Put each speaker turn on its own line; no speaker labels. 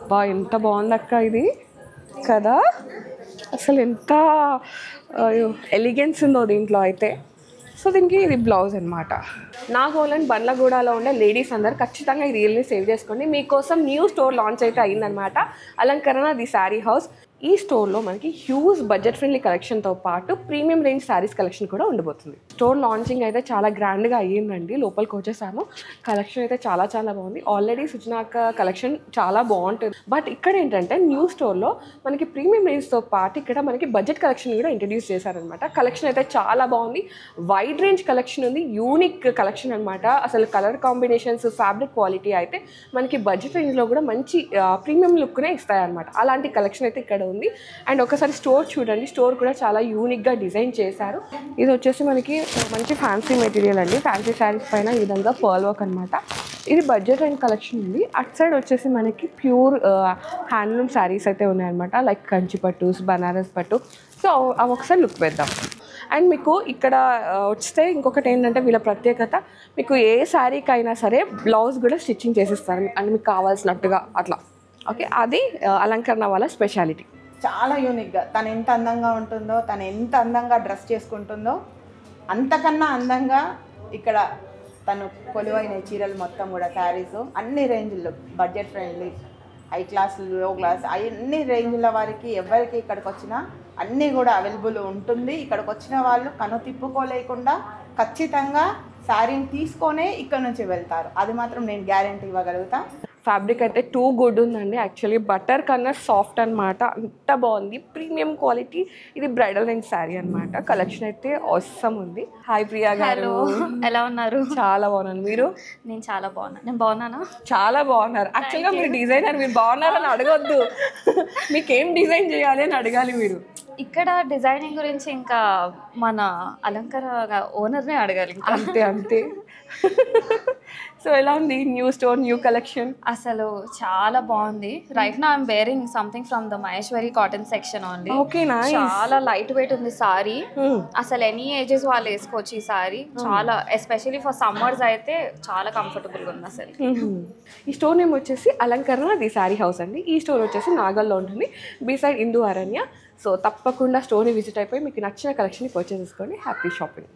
బా ఎంత బాగుంది అక్క ఇది కదా, అసలు ఎంత ఎలిగెన్స్ ఉందో దీంట్లో అయితే. సో దీనికి ఇది బ్లౌజ్ అనమాట. నాగోల్ బండ్లగూడలో ఉండే లేడీస్ అందరు ఖచ్చితంగా ఈ రీల్ని సేవ్ చేసుకోండి. మీకోసం న్యూ స్టోర్ లాంచ్ అయితే అయిందనమాట, అలంకరణ ది శారీ హౌస్. ఈ స్టోర్లో మనకి హ్యూజ్ బడ్జెట్ ఫ్రెండ్లీ కలెక్షన్తో పాటు ప్రీమియం రేంజ్ శారీస్ కలెక్షన్ కూడా ఉండబోతుంది. స్టోర్ లాంచింగ్ అయితే చాలా గ్రాండ్గా అయ్యిందండి. లోపలికి వచ్చేసాము, కలెక్షన్ అయితే చాలా చాలా బాగుంది. ఆల్రెడీ సుజనాక కలెక్షన్ చాలా బాగుంటుంది. బట్ ఇక్కడ ఏంటంటే న్యూ స్టోర్లో మనకి ప్రీమియం రేంజ్తో పాటు ఇక్కడ మనకి బడ్జెట్ కలెక్షన్ కూడా ఇంట్రడ్యూస్ చేశారనమాట. కలెక్షన్ అయితే చాలా బాగుంది, వైడ్ రేంజ్ కలెక్షన్ ఉంది, యూనిక్ కలెక్షన్ అనమాట. అసలు కలర్ కాంబినేషన్స్, ఫ్యాబ్రిక్ క్వాలిటీ అయితే మనకి బడ్జెట్ రేంజ్లో కూడా మంచి ప్రీమియం లుక్నే ఇస్తాయన్నమాట. అలాంటి కలెక్షన్ అయితే ఇక్కడ ఉంది. అండ్ ఒకసారి స్టోర్ చూడండి, స్టోర్ కూడా చాలా యూనిక్గా డిజైన్ చేశారు. ఇది వచ్చేసి మనకి మంచి ఫ్యాన్సీ మెటీరియల్ అండి, ఫ్యాన్సీ శారీస్ పైన ఈ విధంగా పర్ల్ వర్క్ అనమాట. ఇది బడ్జెట్ రేంజ్ కలెక్షన్ ఉంది. అటు సైడ్ వచ్చేసి మనకి ప్యూర్ హ్యాండ్లూమ్ శారీస్ అయితే ఉన్నాయన్నమాట, లైక్ కంచి పట్టు, బనారస్ పట్టు. సో అవి ఒకసారి లుక్ వేద్దాం. అండ్ మీకు ఇక్కడ వస్తే ఇంకొకటి ఏంటంటే వీళ్ళ ప్రత్యేకత, మీకు ఏ శారీకి అయినా సరే బ్లౌజ్ కూడా స్టిచ్చింగ్ చేసిస్తారు అండ్ మీకు కావాల్సినట్టుగా అట్లా. ఓకే, అది అలంకరణ వాళ్ళ స్పెషాలిటీ.
చాలా యూనిక్గా తను ఎంత అందంగా ఉంటుందో, తను ఎంత అందంగా డ్రెస్ చేసుకుంటుందో అంతకన్నా అందంగా ఇక్కడ తను కొలువైన చీరలు మొత్తం కూడా శారీస్ అన్ని రేంజ్లో, బడ్జెట్ ఫ్రెండ్లీ, హై క్లాస్, లో క్లాస్, అన్ని రేంజ్ల వారికి ఎవరికి ఇక్కడికి వచ్చినా అన్నీ కూడా అవైలబుల్ ఉంటుంది. ఇక్కడికి వచ్చిన వాళ్ళు కను తిప్పుకోలేకుండా ఖచ్చితంగా శారీని తీసుకొనే ఇక్కడ నుంచి వెళ్తారు. అది మాత్రం నేను గ్యారెంటీ ఇవ్వగలుగుతా.
ఫ్యాబ్రిక్ అయితే టూ గుడ్ ఉందండి, యాక్చువల్లీ బటర్ కన్నా సాఫ్ట్ అనమాట, అంత బాగుంది, ప్రీమియం క్వాలిటీ. ఇది బ్రైడల్ రేంజ్ శారీ అనమాట. కలెక్షన్ అయితే ఆసమ్ ఉంది. హాయ్ ప్రియా గారు,
ఎలా ఉన్నారు?
చాలా బాగున్నాను, మీరు?
నేను చాలా బాగున్నాను. నేను బాగున్నానా?
చాలా బాగున్నారు. యాక్చువల్గా మీరు డిజైనర్, మీరు బాగున్నారని అడగొద్దు, మీకేం డిజైన్ చేయాలి అని అడగాలి మీరు.
ఇక్కడ డిజైనింగ్ గురించి ఇంకా మన అలంకరణ ఓనర్నే అడగాలి.
అంతే అంతే. సో ఎలా ఉంది న్యూ స్టోర్, న్యూ కలెక్షన్?
అసలు చాలా బాగుంది. Right now I'm wearing something from the Maheshwari cotton section only.
Okay, nice.
చాలా లైట్ వెయిట్ ఉంది సారీ. అసలు ఎనీ ఏజెస్ వాళ్ళు వేసుకోవచ్చు ఈ సారీ. చాలా ఎస్పెషల్లీ ఫర్ సమ్మర్స్ అయితే చాలా కంఫర్టబుల్ గా ఉంది అసలు.
ఈ స్టోర్ నేమ్ వచ్చేసి అలంకరణ ది శారీ హౌస్ అండి. ఈ స్టోర్ వచ్చేసి నాగల్లో ఉంటుంది, బీ సైడ్ ఇందు అరణ్య. సో తప్పకుండా స్టోర్ని విజిట్ అయిపోయి మీకు నచ్చిన కలెక్షన్ని పర్చేస్ చేసుకోండి. Happy shopping.